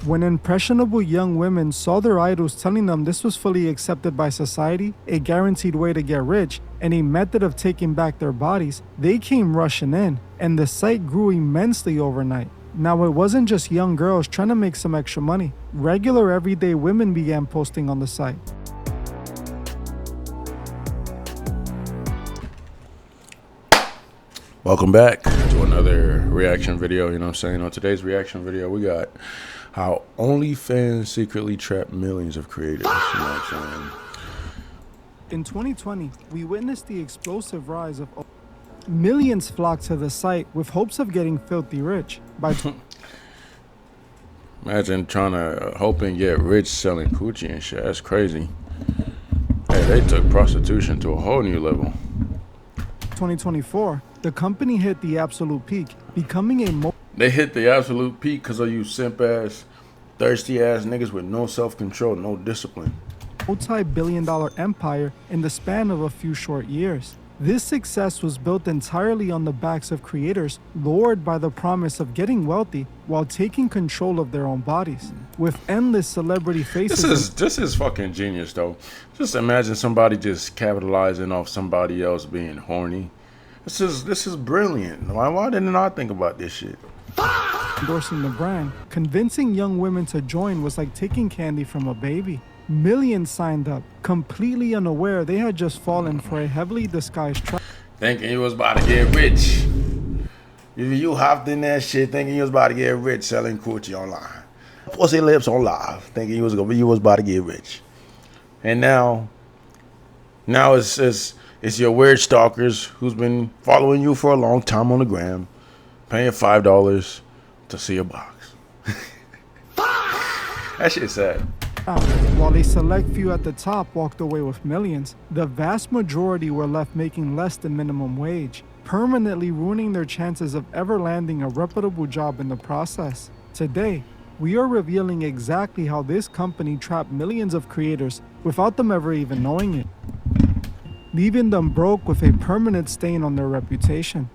When impressionable young women saw their idols telling them this was fully accepted by society, a guaranteed way to get rich, and a method of taking back their bodies, they came rushing in, and the site grew immensely overnight. Now, it wasn't just young girls trying to make some extra money. Regular everyday women began posting on the site. Welcome back to another reaction video. You know what I'm saying? On today's reaction video, we got how OnlyFans secretly trapped millions of creators. You know what I'm saying? In 2020, we witnessed the explosive rise of millions flocked to the site with hopes of getting filthy rich. Imagine trying to hope and get rich selling coochie and shit. That's crazy. Hey, they took prostitution to a whole new level. 2024, the company hit the absolute peak, becoming a They hit the absolute peak because of you simp-ass, thirsty-ass niggas with no self-control, no discipline. multi-billion-dollar empire in the span of a few short years. This success was built entirely on the backs of creators lured by the promise of getting wealthy while taking control of their own bodies. With endless celebrity faces. This is fucking genius, though. Just imagine somebody just capitalizing off somebody else being horny. This is brilliant. Why didn't I think about this shit? Endorsing the brand, convincing young women to join was like taking candy from a baby. Millions signed up, completely unaware they had just fallen for a heavily disguised trap. Thinking you was about to get rich. You hopped in that shit thinking you was about to get rich selling coochie online. Pussy lips on live, thinking you was about to get rich. And now it's your weird stalkers who's been following you for a long time on the gram, paying $5 to see a box. That shit's sad. While a select few at the top walked away with millions, the vast majority were left making less than minimum wage, permanently ruining their chances of ever landing a reputable job in the process. Today, we are revealing exactly how this company trapped millions of creators without them ever even knowing it, leaving them broke with a permanent stain on their reputation.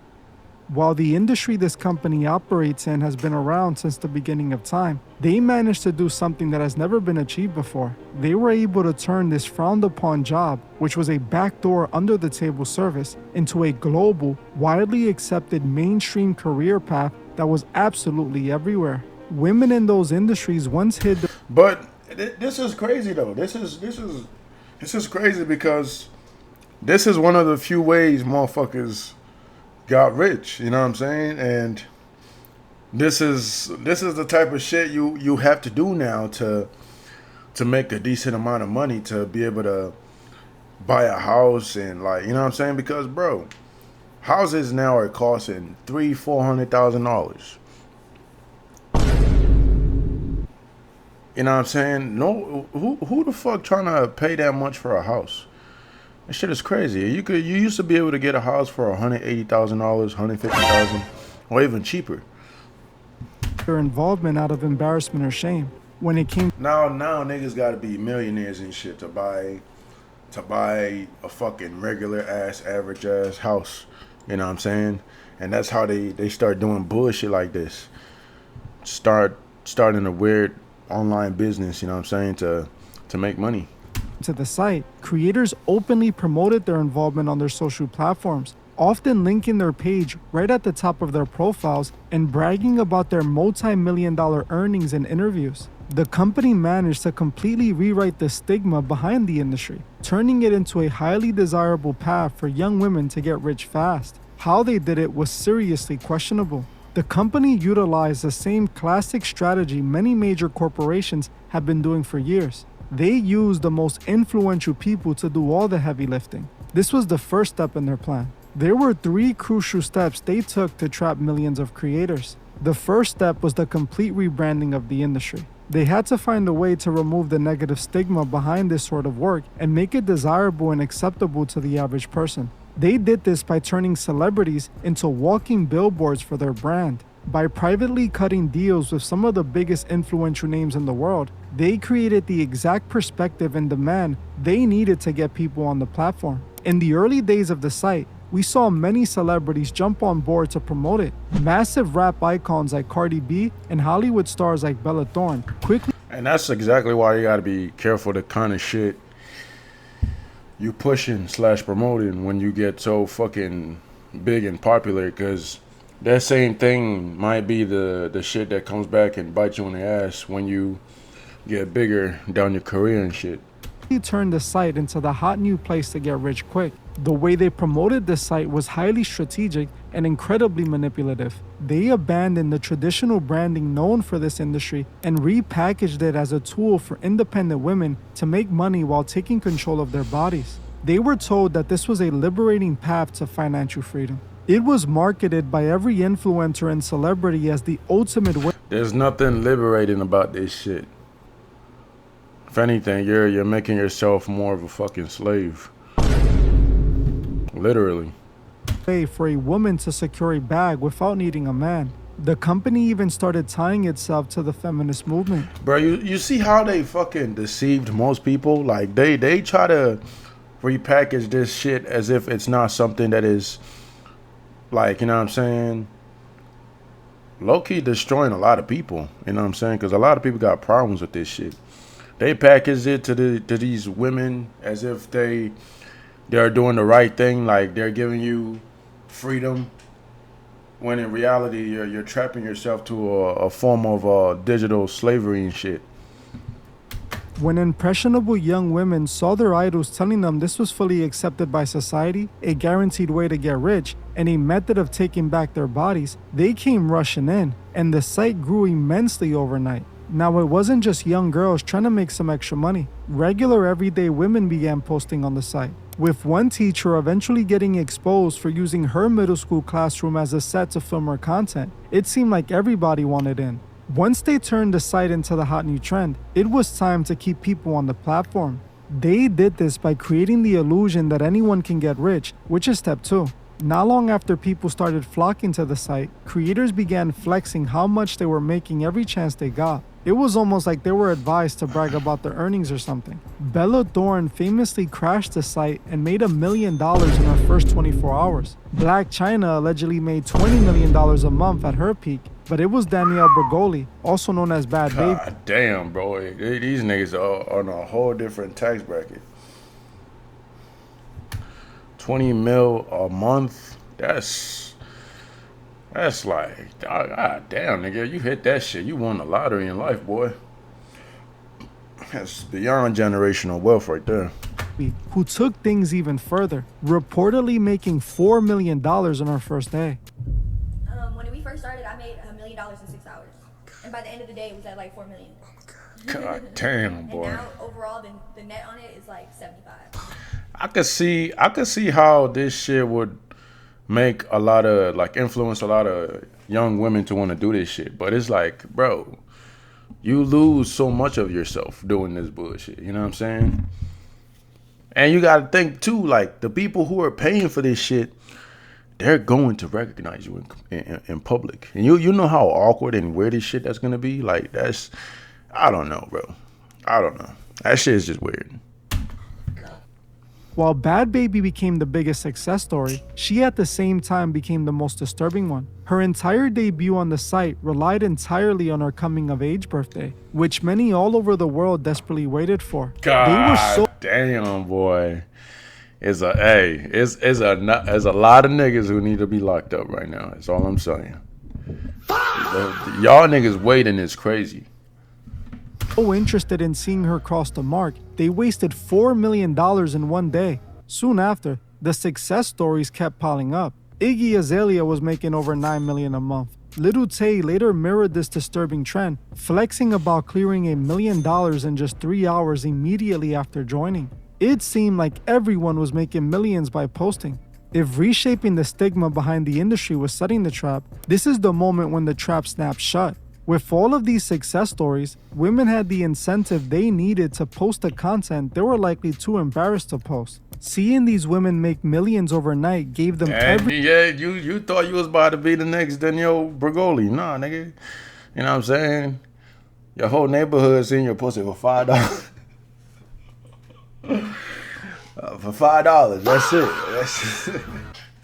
While the industry this company operates in has been around since the beginning of time, they managed to do something that has never been achieved before. They were able to turn this frowned upon job, which was a backdoor under the table service, into a global, widely accepted mainstream career path that was absolutely everywhere. Women in those industries once hid the— But this is crazy though. This is crazy because this is one of the few ways motherfuckers got rich, you know what I'm saying? And this is the type of shit you have to do now to make a decent amount of money to be able to buy a house and, like, you know what I'm saying? Because, bro, houses now are costing $300,000-$400,000. You know what I'm saying? No, who the fuck trying to pay that much for a house? That shit is crazy. You used to be able to get a house for $180,000, $150,000, or even cheaper. their involvement out of embarrassment or shame. When it came Now niggas gotta be millionaires and shit to buy a fucking regular ass, average ass house. You know what I'm saying? And that's how they start doing bullshit like this. Starting a weird online business, you know what I'm saying, to make money. to the site, creators openly promoted their involvement on their social platforms, often linking their page right at the top of their profiles and bragging about their multi-million-dollar earnings in interviews. The company managed to completely rewrite the stigma behind the industry, turning it into a highly desirable path for young women to get rich fast. How they did it was seriously questionable. The company utilized the same classic strategy many major corporations have been doing for years. They used the most influential people to do all the heavy lifting. This was the first step in their plan. There were 3 crucial steps they took to trap millions of creators. The first step was the complete rebranding of the industry. They had to find a way to remove the negative stigma behind this sort of work and make it desirable and acceptable to the average person. They did this by turning celebrities into walking billboards for their brand. By privately cutting deals with some of the biggest influential names in the world, they created the exact perspective and demand they needed to get people on the platform. In the early days of the site, we saw many celebrities jump on board to promote it. Massive rap icons like Cardi B and Hollywood stars like Bella Thorne quickly. And that's exactly why you gotta be careful the kind of shit you pushing / promoting when you get so fucking big and popular, because that same thing might be the shit that comes back and bites you in the ass when you get bigger down your career and shit. Turned the site into the hot new place to get rich quick. The way they promoted the site was highly strategic and incredibly manipulative. They abandoned the traditional branding known for this industry and repackaged it as a tool for independent women to make money while taking control of their bodies. They were told that this was a liberating path to financial freedom. It was marketed by every influencer and celebrity as the ultimate way. There's nothing liberating about this shit. If anything, you're making yourself more of a fucking slave. Literally. For a woman to secure a bag without needing a man. The company even started tying itself to the feminist movement. Bro, you see how they fucking deceived most people? Like, they try to repackage this shit as if it's not something that is, like, you know what I'm saying, low-key destroying a lot of people. You know what I'm saying? Because a lot of people got problems with this shit. They package it to these women as if they're doing the right thing, like they're giving you freedom, when in reality you're trapping yourself to a form of digital slavery and shit. When impressionable young women saw their idols telling them this was fully accepted by society, a guaranteed way to get rich, and a method of taking back their bodies, they came rushing in, and the site grew immensely overnight. Now, it wasn't just young girls trying to make some extra money. Regular everyday women began posting on the site, with one teacher eventually getting exposed for using her middle school classroom as a set to film her content. It seemed like everybody wanted in. Once they turned the site into the hot new trend, it was time to keep people on the platform. They did this by creating the illusion that anyone can get rich, which is step 2. Not long after people started flocking to the site, creators began flexing how much they were making every chance they got. It was almost like they were advised to brag about their earnings or something. Bella Thorne famously crashed the site and made $1 million in her first 24 hours. Black China allegedly made $20 million a month at her peak, but it was Danielle Bergoli, also known as Bad Baby. God damn, bro. These niggas are on a whole different tax bracket. 20 mil a month, that's like, god damn, nigga, you hit that shit, you won the lottery in life, boy. That's beyond generational wealth right there. Who took things even further, reportedly making $4 million on her first day. When we first started, I made $1 million in 6 hours, and by the end of the day, it was at like 4 million. God damn, boy. And now overall, the net on it is like 75. I could see how this shit would make a lot of, like, influence a lot of young women to want to do this shit. But it's like, bro, you lose so much of yourself doing this bullshit. You know what I'm saying? And you got to think, too, like, the people who are paying for this shit, they're going to recognize you in public. And you know how awkward and weird this shit that's going to be? Like, that's, I don't know, bro. I don't know. That shit is just weird. While Bad Baby became the biggest success story, she at the same time became the most disturbing one. Her entire debut on the site relied entirely on her coming-of-age birthday, which many all over the world desperately waited for. God damn, boy. It's a lot of niggas who need to be locked up right now. That's all I'm saying. Y'all niggas waiting is crazy. So interested in seeing her cross the mark, they wasted $4 million in one day. Soon after, the success stories kept piling up. Iggy Azalea was making over $9 million a month. Lil Tay later mirrored this disturbing trend, flexing about clearing $1 million in just 3 hours immediately after joining. It seemed like everyone was making millions by posting. If reshaping the stigma behind the industry was setting the trap, this is the moment when the trap snapped shut. With all of these success stories, women had the incentive they needed to post the content they were likely too embarrassed to post. Seeing these women make millions overnight gave them you thought you was about to be the next Danielle Bergoli. Nah, nigga. You know what I'm saying? Your whole neighborhood seeing your pussy for $5. For $5, that's it.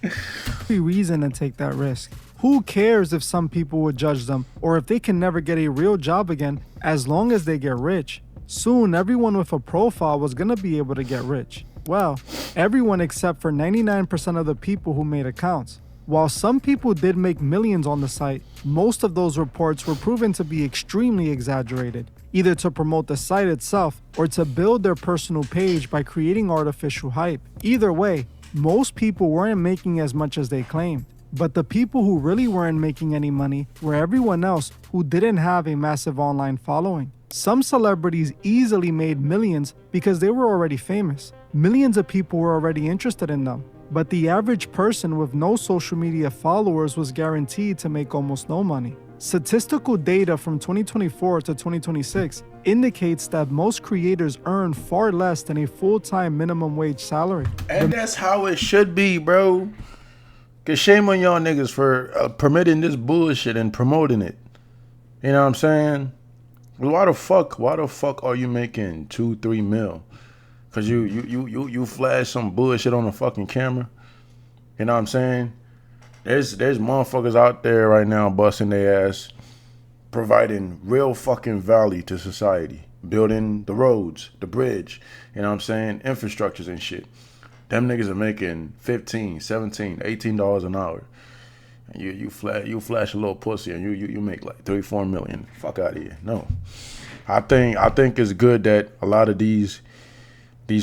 Every reason to take that risk. Who cares if some people would judge them or if they can never get a real job again as long as they get rich? Soon, everyone with a profile was gonna be able to get rich. Well, everyone except for 99% of the people who made accounts. While some people did make millions on the site, most of those reports were proven to be extremely exaggerated, either to promote the site itself or to build their personal page by creating artificial hype. Either way, most people weren't making as much as they claimed. But the people who really weren't making any money were everyone else who didn't have a massive online following. Some celebrities easily made millions because they were already famous. Millions of people were already interested in them. But the average person with no social media followers was guaranteed to make almost no money. Statistical data from 2024 to 2026 indicates that most creators earn far less than a full-time minimum wage salary. And that's how it should be, bro. Cause shame on y'all niggas for permitting this bullshit and promoting it. You know what I'm saying? Why the fuck are you making 2-3 mil? Cause you flash some bullshit on the fucking camera. You know what I'm saying? There's motherfuckers out there right now busting their ass, providing real fucking value to society, building the roads, the bridge, you know what I'm saying, infrastructures and shit. Them niggas are making $15, $17, $18 an hour. And you flash a little pussy and you make like 3-4 million. Fuck out of here. No. I think it's good that a lot of these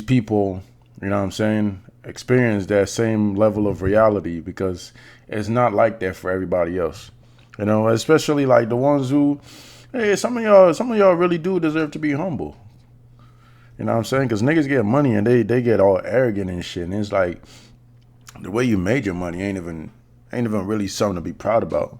people, you know what I'm saying, experience that same level of reality, because it's not like that for everybody else. You know, especially like the ones who, hey, some of y'all really do deserve to be humble. You know what I'm saying? Because niggas get money and they get all arrogant and shit. And it's like, the way you made your money ain't even really something to be proud about.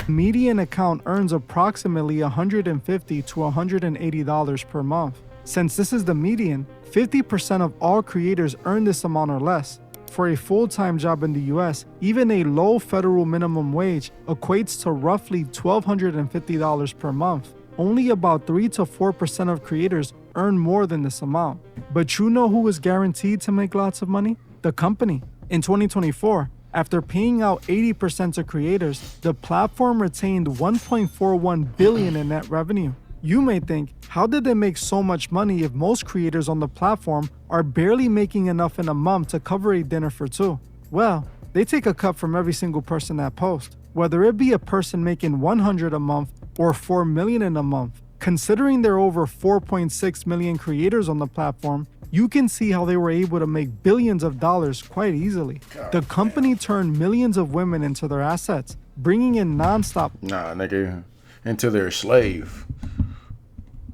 Median account earns approximately $150 to $180 per month. Since this is the median, 50% of all creators earn this amount or less. For a full-time job in the US, even a low federal minimum wage equates to roughly $1,250 per month. Only about 3 to 4% of creators earn more than this amount. But you know who is guaranteed to make lots of money? The company. In 2024, after paying out 80% to creators, the platform retained $1.41 billion in net revenue. You may think, how did they make so much money if most creators on the platform are barely making enough in a month to cover a dinner for two? Well, they take a cut from every single person that posts, whether it be a person making $100 a month or $4 million in a month. Considering there are over 4.6 million creators on the platform, you can see how they were able to make billions of dollars quite easily. The company turned millions of women into their assets, bringing in non-stop nigga, into their slave.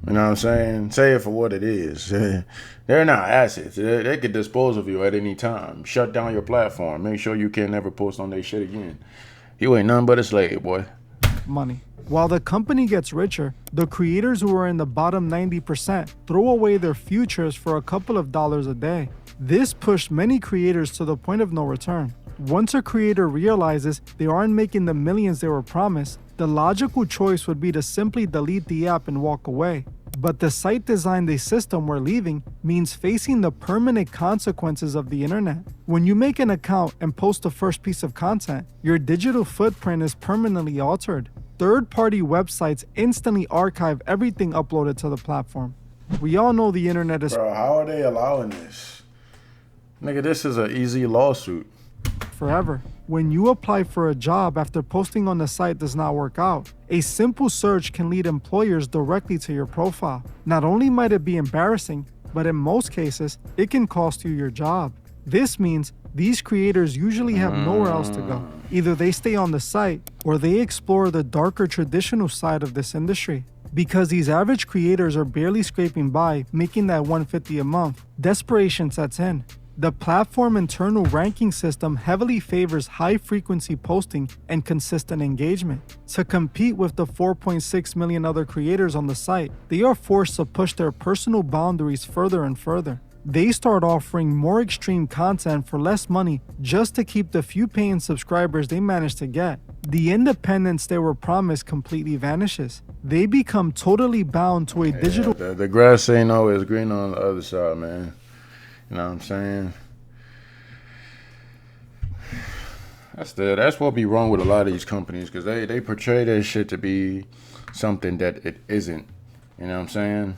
You know what I'm saying? Say it for what it is. They're not assets. They could dispose of you at any time. Shut down your platform. Make sure you can never post on their shit again. You ain't nothing but a slave, boy. Money. While the company gets richer, the creators who are in the bottom 90% throw away their futures for a couple of dollars a day. This pushed many creators to the point of no return. Once a creator realizes they aren't making the millions they were promised, the logical choice would be to simply delete the app and walk away. But the site designed a system where leaving means facing the permanent consequences of the internet. When you make an account and post the first piece of content, your digital footprint is permanently altered. Third-party websites instantly archive everything uploaded to the platform. We all know the internet is... Bro, how are they allowing this? Nigga, this is an easy lawsuit. Forever. When you apply for a job after posting on the site does not work out, a simple search can lead employers directly to your profile. Not only might it be embarrassing, but in most cases, it can cost you your job. This means these creators usually have nowhere else to go. Either they stay on the site or they explore the darker traditional side of this industry. Because these average creators are barely scraping by, making that $150 a month, desperation sets in. The platform internal ranking system heavily favors high-frequency posting and consistent engagement. To compete with the 4.6 million other creators on the site, they are forced to push their personal boundaries further and further. They start offering more extreme content for less money just to keep the few paying subscribers they manage to get. The independence they were promised completely vanishes. They become totally bound to a digital... The grass ain't always green on the other side, man. You know what I'm saying? That's what be wrong with a lot of these companies because they portray their shit to be something that it isn't. You know what I'm saying?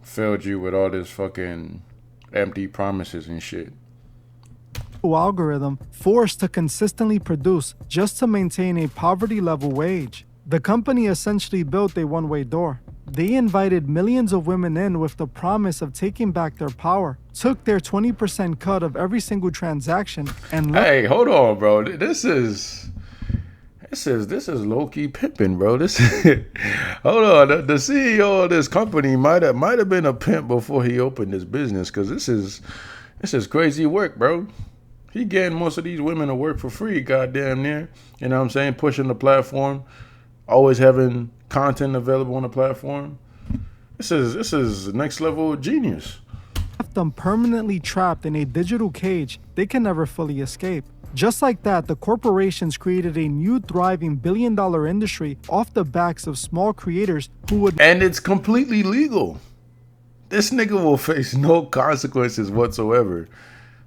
Failed you with all this fucking empty promises and shit. Algorithm forced to consistently produce just to maintain a poverty level wage. The company essentially built a one-way door. They invited millions of women in with the promise of taking back their power, took their 20% cut of every single transaction, and Hey, hold on, bro. This is low-key pimping, bro. This hold on. The CEO of this company might have been a pimp before he opened this business, because this is crazy work, bro. He getting most of these women to work for free, goddamn near. You know what I'm saying? Pushing the platform, always having content available on the platform. This is next level genius. left them permanently trapped in a digital cage they can never fully escape. Just like that, the corporations created a new thriving billion-dollar industry off the backs of small creators who would... And it's completely legal. This nigga will face no consequences whatsoever.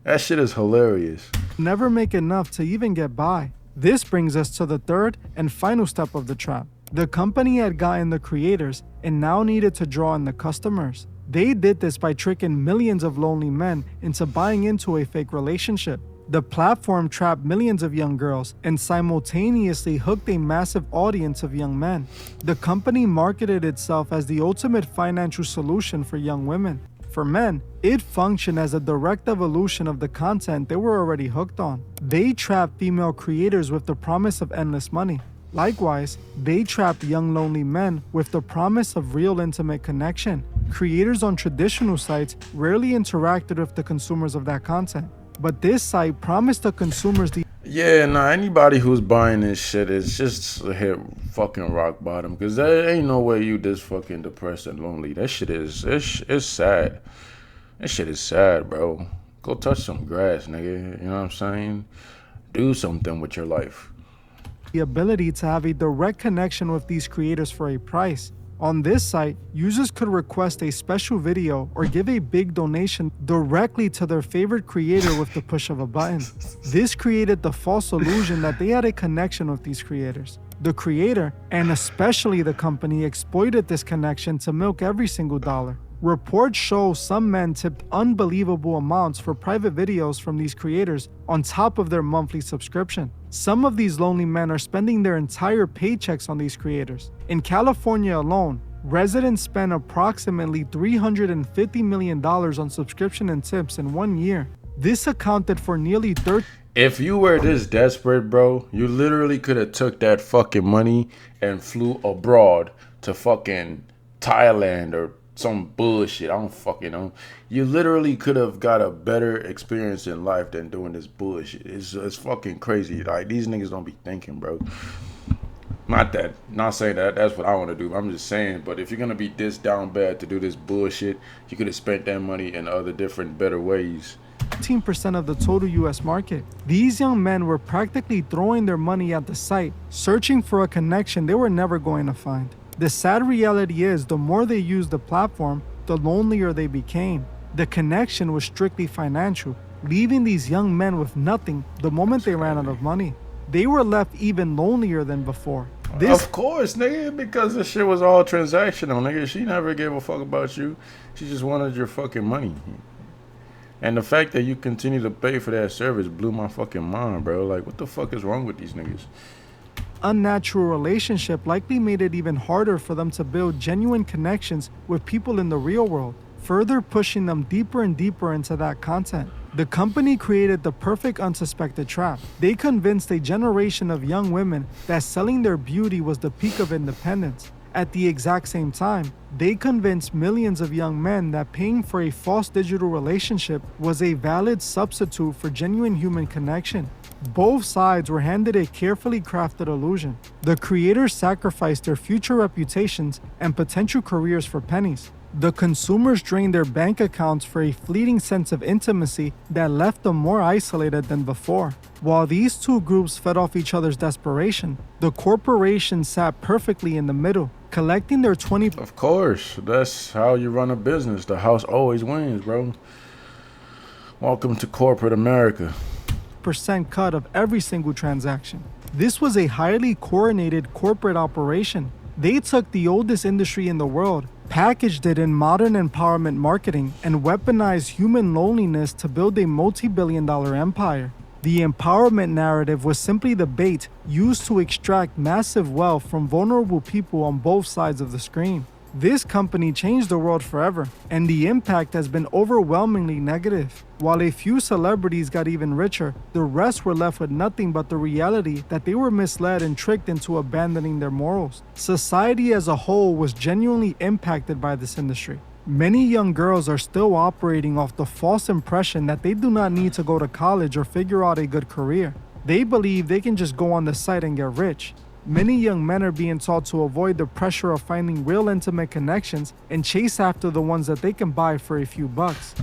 That shit is hilarious. never make enough to even get by. This brings us to the third and final step of the trap. The company had gotten the creators and now needed to draw in the customers. They did this by tricking millions of lonely men into buying into a fake relationship. The platform trapped millions of young girls and simultaneously hooked a massive audience of young men. The company marketed itself as the ultimate financial solution for young women. For men, it functioned as a direct evolution of the content they were already hooked on. They trapped female creators with the promise of endless money. Likewise, they trapped young lonely men with the promise of real intimate connection. Creators on traditional sites rarely interacted with the consumers of that content. But this site promised the consumers the... Yeah, nah, anybody who's buying this shit is just hit fucking rock bottom, because there ain't no way you this fucking depressed and lonely. That shit is, it's sad. That shit is sad, bro. Go touch some grass, nigga. You know what I'm saying? Do something with your life. the ability to have a direct connection with these creators for a price. On this site, users could request a special video or give a big donation directly to their favorite creator with the push of a button. This created the false illusion that they had a connection with these creators. The creator, and especially the company, exploited this connection to milk every single dollar. Reports show some men tipped unbelievable amounts for private videos from these creators on top of their monthly subscription. Some of these lonely men are spending their entire paychecks on these creators. In California alone, residents spend approximately $350 million on subscription and tips in 1 year. This accounted for nearly 30... If you were this desperate, bro, you literally could have took that fucking money and flew abroad to fucking Thailand or some bullshit. I don't fucking know. You literally could have got a better experience in life than doing this bullshit. It's fucking crazy. Like, these niggas don't be thinking, bro. Not saying that that's what I want to do. I'm just saying, but if you're gonna be this down bad to do this bullshit, you could have spent that money in other different, better ways. 15% of the total US market. These young men were practically throwing their money at the site, searching for a connection they were never going to find. The sad reality is, the more they used the platform, the lonelier they became. The connection was strictly financial, leaving these young men with nothing the moment they ran out of money. They were left even lonelier than before. Of course, nigga, because this shit was all transactional, nigga. She never gave a fuck about you. She just wanted your fucking money. And the fact that you continue to pay for that service blew my fucking mind, bro. Like, what the fuck is wrong with these niggas? Unnatural relationship likely made it even harder for them to build genuine connections with people in the real world, further pushing them deeper and deeper into that content. The company created the perfect unsuspected trap. They convinced a generation of young women that selling their beauty was the peak of independence. At the exact same time, they convinced millions of young men that paying for a false digital relationship was a valid substitute for genuine human connection. Both sides were handed a carefully crafted illusion. The creators sacrificed their future reputations and potential careers for pennies. The consumers drained their bank accounts for a fleeting sense of intimacy that left them more isolated than before. While these two groups fed off each other's desperation, the corporation sat perfectly in the middle, collecting their 20... Of course, that's how you run a business. The house always wins, bro. Welcome to corporate America. 5% cut of every single transaction. This was a highly coordinated corporate operation. They took the oldest industry in the world, packaged it in modern empowerment marketing, and weaponized human loneliness to build a multi-billion-dollar empire. The empowerment narrative was simply the bait used to extract massive wealth from vulnerable people on both sides of the screen. This company changed the world forever, and the impact has been overwhelmingly negative. While a few celebrities got even richer, the rest were left with nothing but the reality that they were misled and tricked into abandoning their morals. Society as a whole was genuinely impacted by this industry. Many young girls are still operating off the false impression that they do not need to go to college or figure out a good career. They believe they can just go on the site and get rich. Many young men are being taught to avoid the pressure of finding real intimate connections and chase after the ones that they can buy for a few bucks.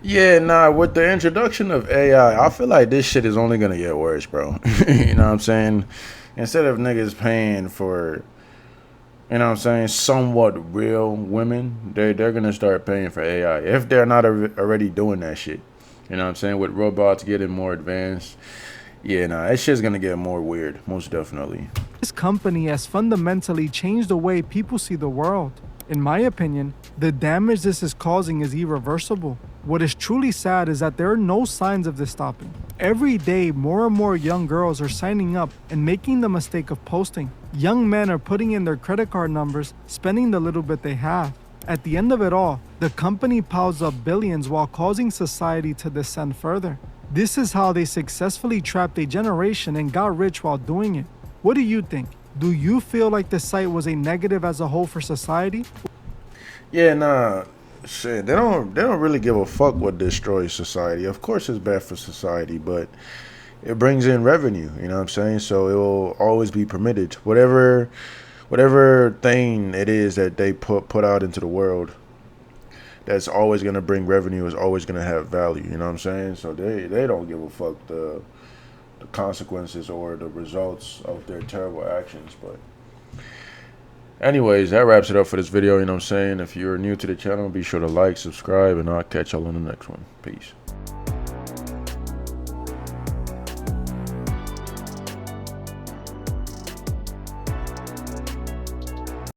Yeah, nah, with the introduction of AI, I feel like this shit is only gonna get worse, bro. You know what I'm saying? Instead of niggas paying for, you know what I'm saying, somewhat real women, they're gonna start paying for AI. If they're not already doing that shit. You know what I'm saying? With robots getting more advanced. Yeah, nah, that shit's gonna get more weird, most definitely. This company has fundamentally changed the way people see the world. In my opinion, the damage this is causing is irreversible. What is truly sad is that there are no signs of this stopping. Every day, more and more young girls are signing up and making the mistake of posting. Young men are putting in their credit card numbers, spending the little bit they have. At the end of it all, the company piles up billions while causing society to descend further. This is how they successfully trapped a generation and got rich while doing it. What do you think? Do you feel like the site was a negative as a whole for society? Yeah, nah, shit. They don't really give a fuck what destroys society. Of course, it's bad for society, but it brings in revenue. You know what I'm saying? So it will always be permitted. Whatever thing it is that they put out into the world, that's always gonna bring revenue, is always gonna have value. You know what I'm saying? So they don't give a fuck the consequences or the results of their terrible actions. But anyways, that wraps it up for this video. You know what I'm saying? If you're new to the channel, be sure to like, subscribe, and I'll catch y'all in the next one. Peace.